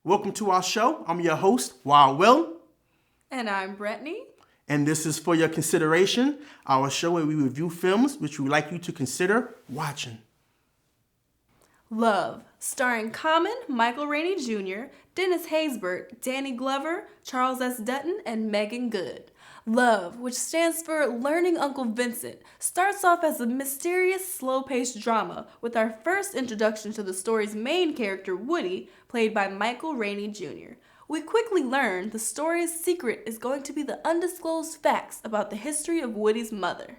Welcome to our show. I'm your host, Wild Will, And I'm Brittany. and this is for your consideration, our show where we review films which we would like you to consider watching. Love, starring Common, Michael Rainey Jr., Dennis Haysbert, Danny Glover, Charles S. Dutton, and Megan Good. Love, which stands for Learning Uncle Vincent, starts off as a mysterious, slow-paced drama with our first introduction to the story's main character, Woody, played by Michael Rainey Jr. We quickly learn the story's secret is going to be the undisclosed facts about the history of Woody's mother.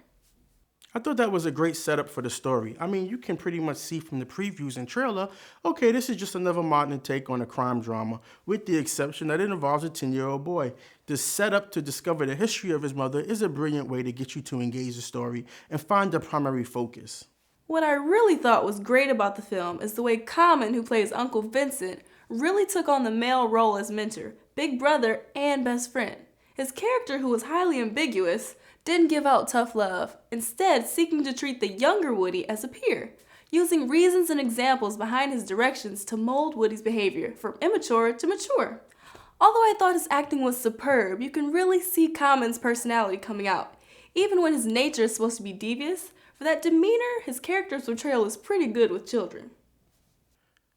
I thought that was a great setup for the story. I mean, you can pretty much see from the previews and trailer, okay, this is just another modern take on a crime drama, with the exception that it involves a 10-year-old boy. The setup to discover the history of his mother is a brilliant way to get you to engage the story and find the primary focus. What I really thought was great about the film is the way Common, who plays Uncle Vincent, really took on the male role as mentor, big brother, and best friend. His character, who was highly ambiguous, didn't give out tough love, instead seeking to treat the younger Woody as a peer, using reasons and examples behind his directions to mold Woody's behavior from immature to mature. Although I thought his acting was superb, you can really see Common's personality coming out. Even when his nature is supposed to be devious, for that demeanor, his character's portrayal is pretty good with children.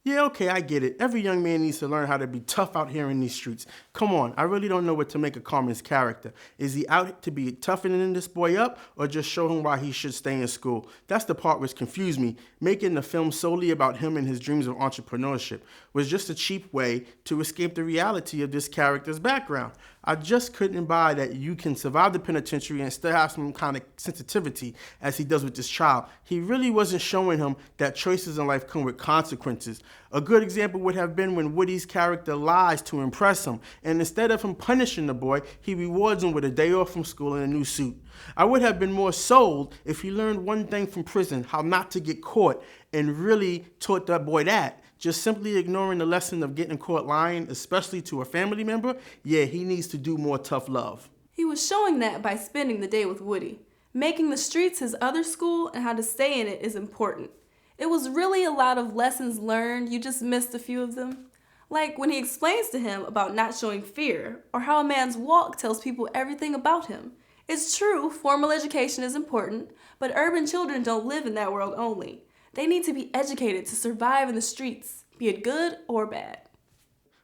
Yeah, okay, I get it. Every young man needs to learn how to be tough out here in these streets. Come on, I really don't know what to make of Carmen's character. Is he out to be toughening this boy up or just show him why he should stay in school? That's the part which confused me. Making the film solely about him and his dreams of entrepreneurship was just a cheap way to escape the reality of this character's background. I just couldn't buy that you can survive the penitentiary and still have some kind of sensitivity as he does with this child. He really wasn't showing him that choices in life come with consequences. A good example would have been when Woody's character lies to impress him, and instead of him punishing the boy, he rewards him with a day off from school and a new suit. I would have been more sold if he learned one thing from prison, how not to get caught, and really taught that boy that. Just simply ignoring the lesson of getting caught lying, especially to a family member, yeah, he needs to do more tough love. He was showing that by spending the day with Woody. Making the streets his other school and how to stay in it is important. It was really a lot of lessons learned, you just missed a few of them. Like when he explains to him about not showing fear, or how a man's walk tells people everything about him. It's true, formal education is important, but urban children don't live in that world only. They need to be educated to survive in the streets, be it good or bad.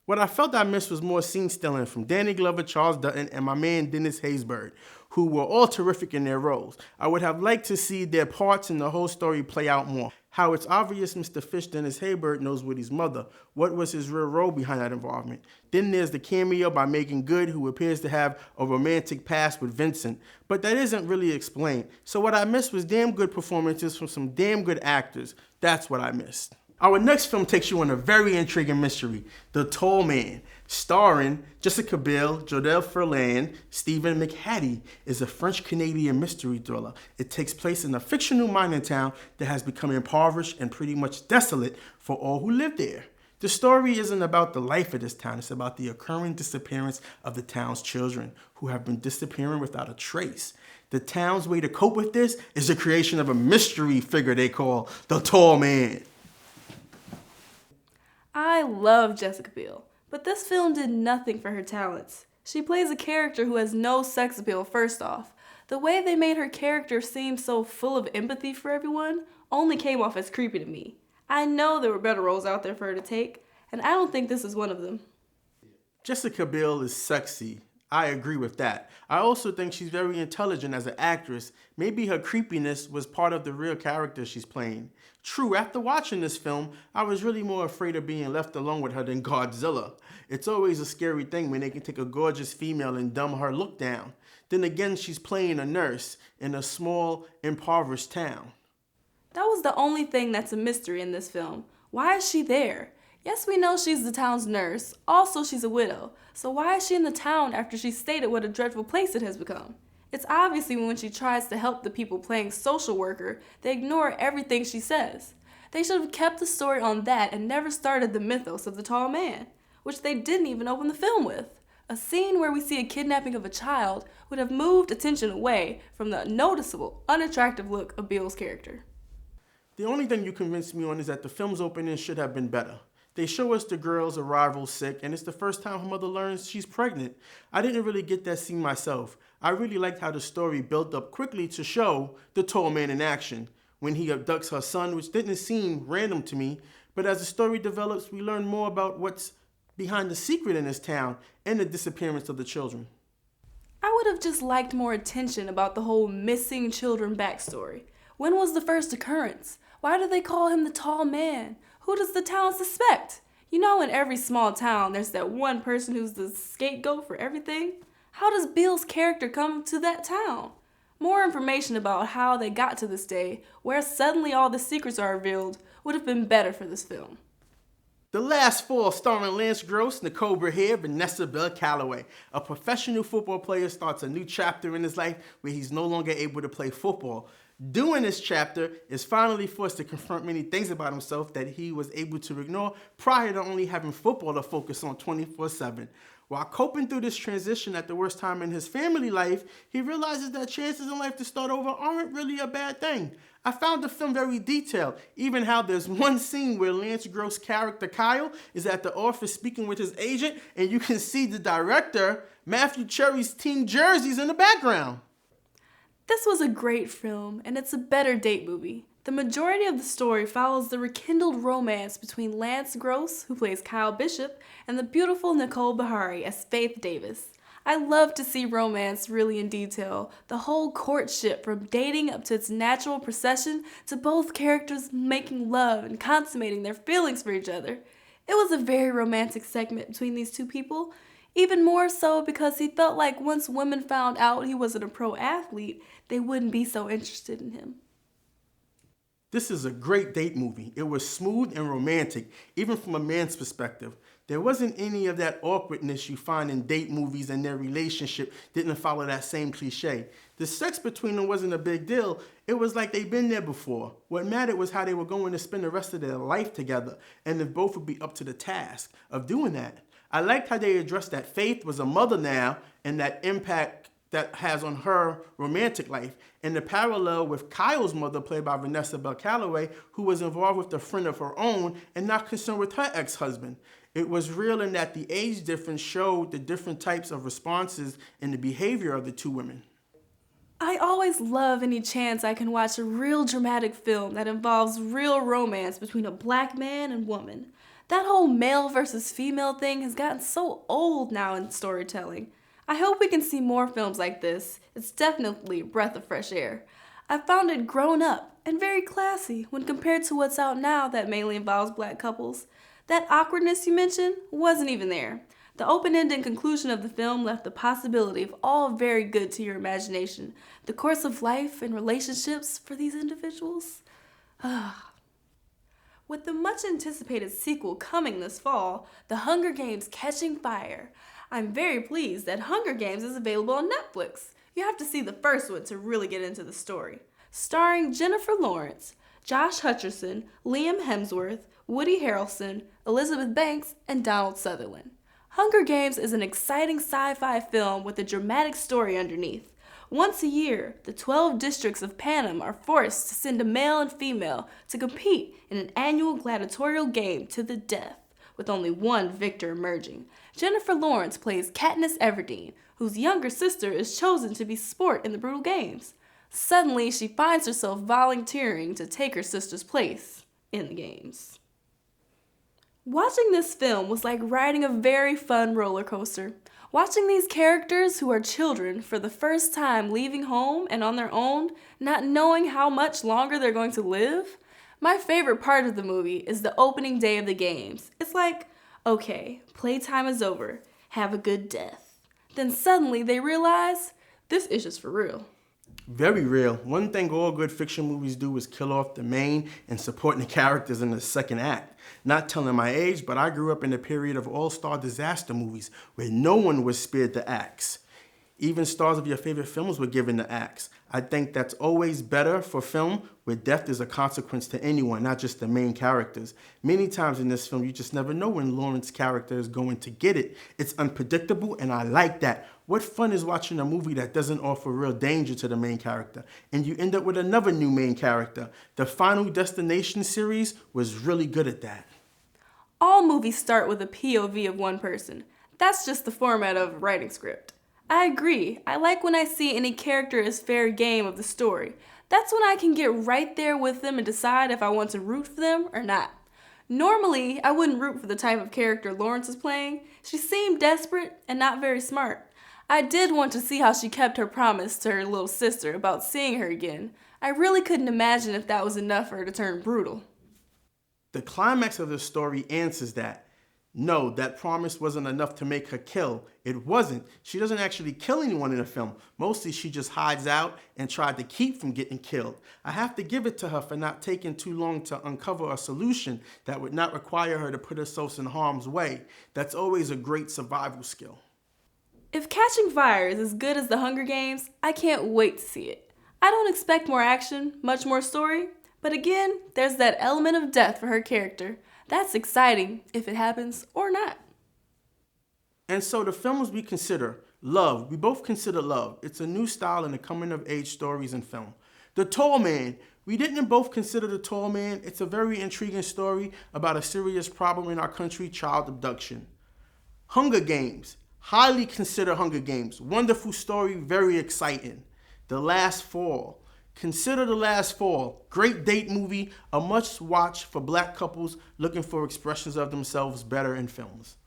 What I felt I missed was more scene stealing from Danny Glover, Charles Dutton, and my man Dennis Haysbert, who were all terrific in their roles. I would have liked to see their parts in the whole story play out more. How it's obvious Mr. Fish, Dennis Haysbert, knows Woody's mother. What was his real role behind that involvement? Then there's the cameo by Megan Good, who appears to have a romantic past with Vincent, but that isn't really explained. So what I missed was damn good performances from some damn good actors. That's what I missed. Our next film takes you on a very intriguing mystery, The Tall Man, starring Jessica Biel, Jodelle Ferland, Stephen McHattie, is a French-Canadian mystery thriller. It takes place in a fictional mining town that has become impoverished and pretty much desolate for all who live there. The story isn't about the life of this town, it's about the occurring disappearance of the town's children, who have been disappearing without a trace. The town's way to cope with this is the creation of a mystery figure they call The Tall Man. I love Jessica Biel, but this film did nothing for her talents. She plays a character who has no sex appeal first off. The way they made her character seem so full of empathy for everyone only came off as creepy to me. I know there were better roles out there for her to take, and I don't think this is one of them. Jessica Biel is sexy. I agree with that. I also think she's very intelligent as an actress. Maybe her creepiness was part of the real character she's playing. True, after watching this film, I was really more afraid of being left alone with her than Godzilla. It's always a scary thing when they can take a gorgeous female and dumb her look down. Then again, she's playing a nurse in a small, impoverished town. That was the only thing that's a mystery in this film. Why is she there? Yes, we know she's the town's nurse. Also, she's a widow. So why is she in the town after she stated what a dreadful place it has become? It's obviously when she tries to help the people playing social worker, they ignore everything she says. They should have kept the story on that and never started the mythos of the tall man, which they didn't even open the film with. A scene where we see a kidnapping of a child would have moved attention away from the noticeable, unattractive look of Bill's character. The only thing you convinced me on is that the film's opening should have been better. They show us the girl's arrival sick, and it's the first time her mother learns she's pregnant. I didn't really get that scene myself. I really liked how the story built up quickly to show the tall man in action when he abducts her son, which didn't seem random to me. But as the story develops, we learn more about what's behind the secret in this town and the disappearance of the children. I would have just liked more attention about the whole missing children backstory. When was the first occurrence? Why do they call him the tall man? Who does the town suspect? You know, in every small town, there's that one person who's the scapegoat for everything. How does Bill's character come to that town? More information about how they got to this day, where suddenly all the secrets are revealed, would have been better for this film. The Last Fall, starring Lance Gross, Nicole Byer, Vanessa Bell Calloway. A professional football player starts a new chapter in his life where he's no longer able to play football. During this chapter, is finally forced to confront many things about himself that he was able to ignore prior to only having football to focus on 24/7. While coping through this transition at the worst time in his family life, he realizes that chances in life to start over aren't really a bad thing. I found the film very detailed, even how there's one scene where Lance Gross' character Kyle is at the office speaking with his agent, and you can see the director, Matthew Cherry's team jerseys in the background. This was a great film, and it's a better date movie. The majority of the story follows the rekindled romance between Lance Gross, who plays Kyle Bishop, and the beautiful Nicole Beharie as Faith Davis. I love to see romance really in detail, the whole courtship from dating up to its natural procession to both characters making love and consummating their feelings for each other. It was a very romantic segment between these two people, even more so because he felt like once women found out he wasn't a pro athlete, they wouldn't be so interested in him. This is a great date movie. It was smooth and romantic, even from a man's perspective. There wasn't any of that awkwardness you find in date movies, and their relationship didn't follow that same cliche. The sex between them wasn't a big deal. It was like they'd been there before. What mattered was how they were going to spend the rest of their life together, and if both would be up to the task of doing that. I liked how they addressed that Faith was a mother now, and that impact that has on her romantic life, and the parallel with Kyle's mother, played by Vanessa Bell Calloway, who was involved with a friend of her own and not concerned with her ex-husband. It was real in that the age difference showed the different types of responses in the behavior of the two women. I always love any chance I can watch a real dramatic film that involves real romance between a black man and woman. That whole male versus female thing has gotten so old now in storytelling. I hope we can see more films like this. It's definitely a breath of fresh air. I found it grown up and very classy when compared to what's out now that mainly involves black couples. That awkwardness you mentioned wasn't even there. The open-ended conclusion of the film left the possibility of all very good to your imagination. The course of life and relationships for these individuals. With the much-anticipated sequel coming this fall, The Hunger Games: Catching Fire, I'm very pleased that Hunger Games is available on Netflix. You have to see the first one to really get into the story. Starring Jennifer Lawrence, Josh Hutcherson, Liam Hemsworth, Woody Harrelson, Elizabeth Banks, and Donald Sutherland. Hunger Games is an exciting sci-fi film with a dramatic story underneath. Once a year, the 12 districts of Panem are forced to send a male and female to compete in an annual gladiatorial game to the death, with only one victor emerging. Jennifer Lawrence plays Katniss Everdeen, whose younger sister is chosen to be sport in the brutal games. Suddenly, she finds herself volunteering to take her sister's place in the games. Watching this film was like riding a very fun roller coaster. Watching these characters who are children for the first time leaving home and on their own, not knowing how much longer they're going to live. My favorite part of the movie is the opening day of the games. It's like, okay, playtime is over. Have a good death. Then suddenly they realize this is just for real. Very real. One thing all good fiction movies do is kill off the main and supporting the characters in the second act. Not telling my age, but I grew up in a period of all-star disaster movies where no one was spared the axe. Even stars of your favorite films were given the axe. I think that's always better for film where death is a consequence to anyone, not just the main characters. Many times in this film, you just never know when Lauren's character is going to get it. It's unpredictable, and I like that. What fun is watching a movie that doesn't offer real danger to the main character, and you end up with another new main character? The Final Destination series was really good at that. All movies start with a POV of one person. That's just the format of a writing script. I agree. I like when I see any character is fair game of the story. That's when I can get right there with them and decide if I want to root for them or not. Normally, I wouldn't root for the type of character Lawrence is playing. She seemed desperate and not very smart. I did want to see how she kept her promise to her little sister about seeing her again. I really couldn't imagine if that was enough for her to turn brutal. The climax of the story answers that. No, that promise wasn't enough to make her kill. It wasn't. She doesn't actually kill anyone in the film. Mostly she just hides out and tried to keep from getting killed. I have to give it to her for not taking too long to uncover a solution that would not require her to put herself in harm's way. That's always a great survival skill. If Catching Fire is as good as The Hunger Games, I can't wait to see it. I don't expect more action, much more story, but again, there's that element of death for her character. That's exciting, if it happens or not. And so the films we consider, Love, we both consider Love. It's a new style in the coming-of-age stories in film. The Tall Man, we didn't both consider The Tall Man. It's a very intriguing story about a serious problem in our country, child abduction. Hunger Games, highly consider Hunger Games. Wonderful story, very exciting. The Last Fall. Consider The Last Fall. Great date movie, a must watch for black couples looking for expressions of themselves better in films.